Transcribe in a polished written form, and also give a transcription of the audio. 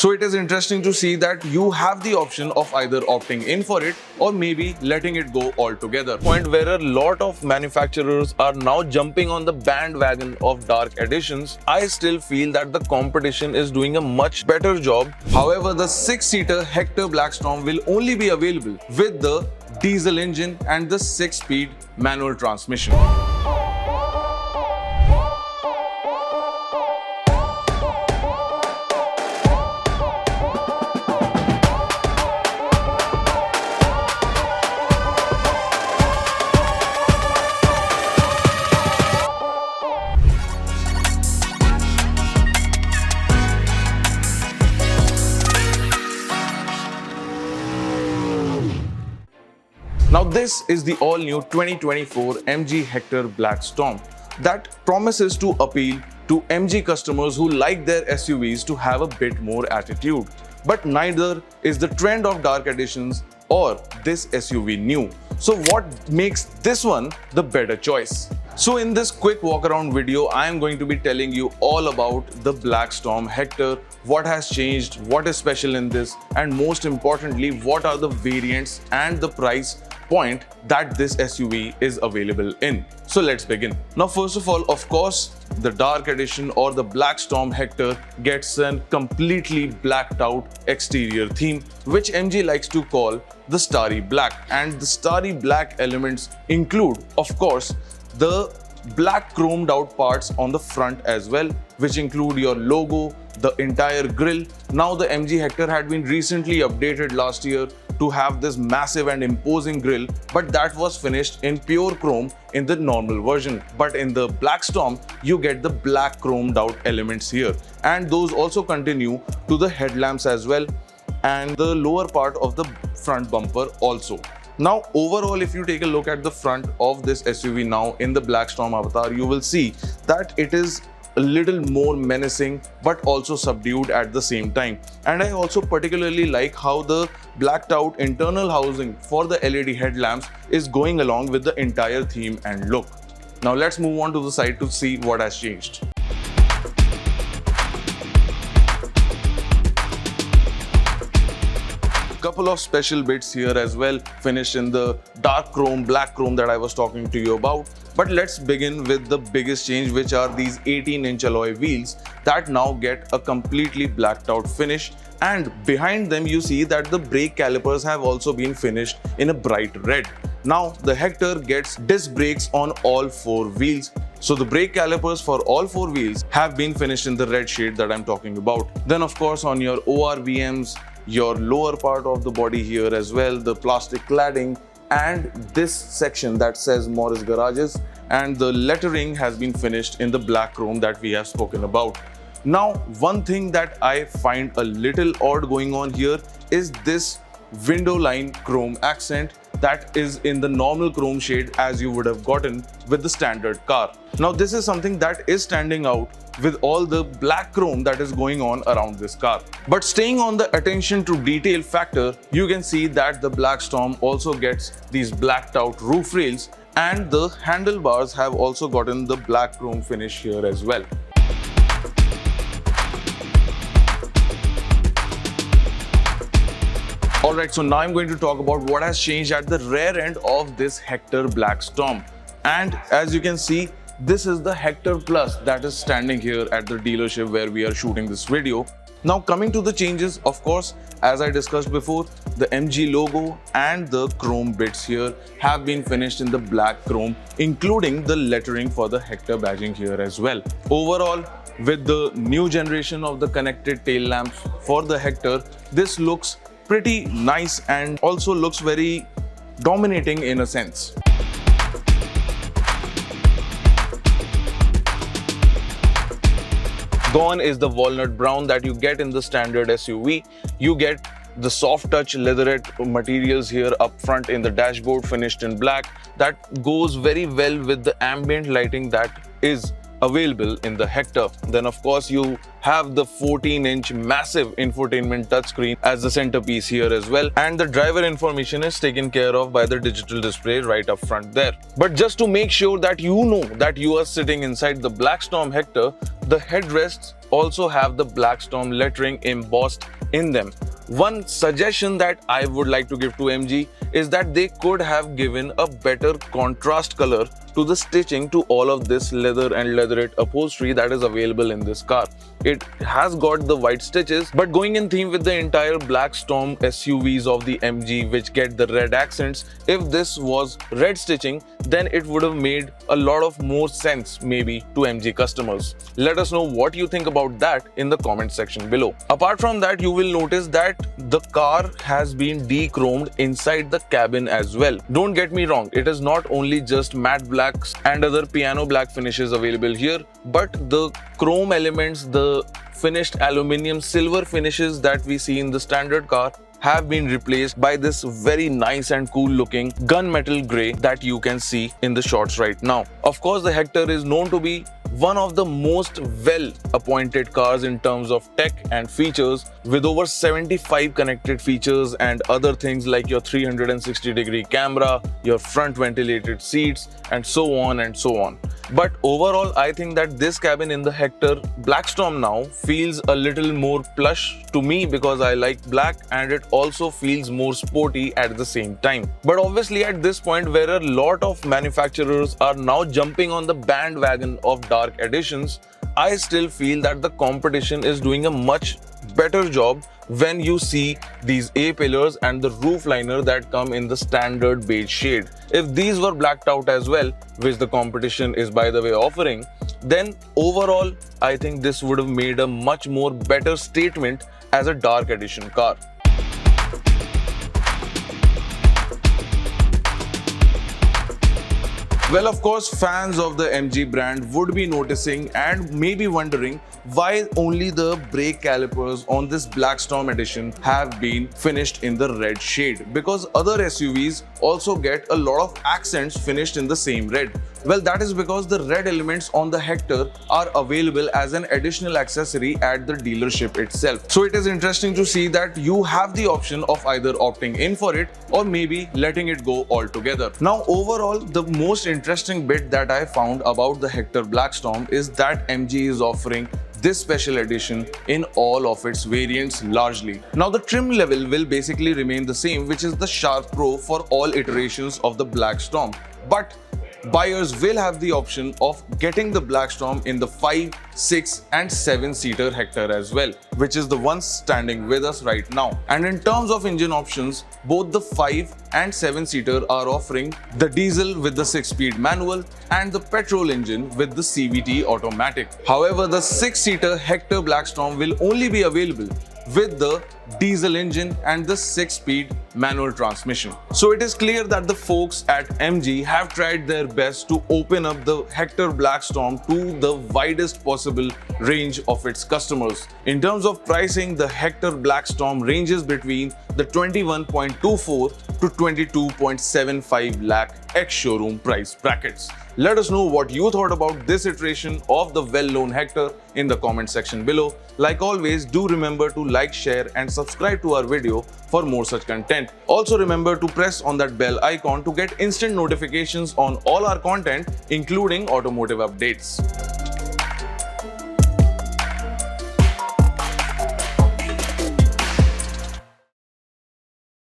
So it is interesting to see that you have the option of either opting in for it or maybe letting it go altogether. Point where a lot of manufacturers are now jumping on the bandwagon of dark editions, I still feel that the competition is doing a much better job. However, the 6-seater Hector Black Storm will only be available with the diesel engine and the 6-speed manual transmission. Now this is the all-new 2024 MG Hector Black Storm that promises to appeal to MG customers who like their SUVs to have a bit more attitude. But neither is the trend of dark editions or this SUV new. So what makes this one the better choice? So in this quick walk around video, I am going to be telling you all about the Black Storm Hector, what has changed, what is special in this, and most importantly, what are the variants and the price point that this SUV is available in. So let's begin. Now first of all, of course, the dark edition or the Black Storm Hector gets a completely blacked out exterior theme, which MG likes to call the starry black. And the starry black elements include, of course, the black chromed out parts on the front as well, which include your logo, the entire grille. Now the MG Hector had been recently updated last year to have this massive and imposing grille, but that was finished in pure chrome in the normal version. But in the Black Storm, you get the black chromed out elements here, and those also continue to the headlamps as well and the lower part of the front bumper also. Now overall, if you take a look at the front of this SUV now in the Black Storm avatar, you will see that it is a little more menacing but also subdued at the same time. And I also particularly like how the blacked out internal housing for the LED headlamps is going along with the entire theme and look. Now let's move on to the side to see what has changed. Couple of special bits here as well, finished in the dark chrome, black chrome that I was talking to you about. But let's begin with the biggest change, which are these 18-inch alloy wheels that now get a completely blacked out finish. And behind them you see that the brake calipers have also been finished in a bright red. Now the Hector gets disc brakes on all 4 wheels. So the brake calipers for all 4 wheels have been finished in the red shade that I'm talking about. Then of course on your ORVMs, your lower part of the body here as well, the plastic cladding and this section that says Morris Garages, and the lettering has been finished in the black chrome that we have spoken about. Now one thing that I find a little odd going on here is this window line chrome accent that is in the normal chrome shade as you would have gotten with the standard car. Now this is something that is standing out with all the black chrome that is going on around this car. But staying on the attention to detail factor, you can see that the Black Storm also gets these blacked out roof rails, and the handlebars have also gotten the black chrome finish here as well. Alright, so now I'm going to talk about what has changed at the rear end of this Hector Black Storm. And as you can see, this is the Hector Plus that is standing here at the dealership where we are shooting this video. Now coming to the changes, of course, as I discussed before, the MG logo and the chrome bits here have been finished in the black chrome, including the lettering for the Hector badging here as well. Overall, with the new generation of the connected tail lamps for the Hector, this looks pretty nice and also looks very dominating in a sense. Gone is the walnut brown that you get in the standard SUV. You get the soft touch leatherette materials here up front in the dashboard finished in black. That goes very well with the ambient lighting that is available in the Hector. Then of course you have the 14-inch massive infotainment touchscreen as the centerpiece here as well, and the driver information is taken care of by the digital display right up front there. But just to make sure that you know that you are sitting inside the Black Storm Hector, the headrests also have the Blackstorm lettering embossed in them. One suggestion that I would like to give to MG is that they could have given a better contrast color to the stitching to all of this leather and leatherette upholstery that is available in this car. It has got the white stitches, but going in theme with the entire Blackstorm SUVs of the MG which get the red accents, if this was red stitching, then it would have made a lot of more sense maybe to MG customers. Let us know what you think about that in the comment section below. Apart from that, you will notice that the car has been de-chromed inside the cabin as well. Don't get me wrong, it is not only just matte blacks and other piano black finishes available here, but the chrome elements, the finished aluminium silver finishes that we see in the standard car have been replaced by this very nice and cool looking gunmetal grey that you can see in the shots right now. Of course, the Hector is known to be one of the most well appointed cars in terms of tech and features, with over 75 connected features and other things like your 360-degree camera, your front ventilated seats, and so on and so on. But overall, I think that this cabin in the Hector Blackstorm now feels a little more plush to me because I like black, and it also feels more sporty at the same time. But obviously at this point, where a lot of manufacturers are now jumping on the bandwagon of dark editions, I still feel that the competition is doing a much better job when you see these A-pillars and the roof liner that come in the standard beige shade. If these were blacked out as well, which the competition is by the way offering, then overall I think this would have made a much more better statement as a dark edition car. Well, of course, fans of the MG brand would be noticing and maybe wondering why only the brake calipers on this Blackstorm edition have been finished in the red shade, because other SUVs also get a lot of accents finished in the same red. Well, that is because the red elements on the Hector are available as an additional accessory at the dealership itself. So it is interesting to see that you have the option of either opting in for it or maybe letting it go altogether. Now, overall, the most interesting bit that I found about the Hector Blackstorm is that MG is offering this special edition in all of its variants largely. Now the trim level will basically remain the same, which is the Sharp Pro for all iterations of the Blackstorm. But buyers will have the option of getting the Blackstorm in the 5, 6 and 7-seater Hector as well, which is the one standing with us right now. And in terms of engine options, both the 5 and 7-seater are offering the diesel with the 6-speed manual and the petrol engine with the CVT automatic. However, the 6-seater Hector Blackstorm will only be available with the diesel engine and the 6-speed manual transmission. So it is clear that the folks at MG have tried their best to open up the Hector Blackstorm to the widest possible range of its customers. In terms of pricing, the Hector Blackstorm ranges between the 21.24 to 22.75 lakh ex-showroom price brackets. Let us know what you thought about this iteration of the well-known Hector in the comment section below. Like always, do remember to like, share and subscribe to our video for more such content. Also remember to press on that bell icon to get instant notifications on all our content, including automotive updates.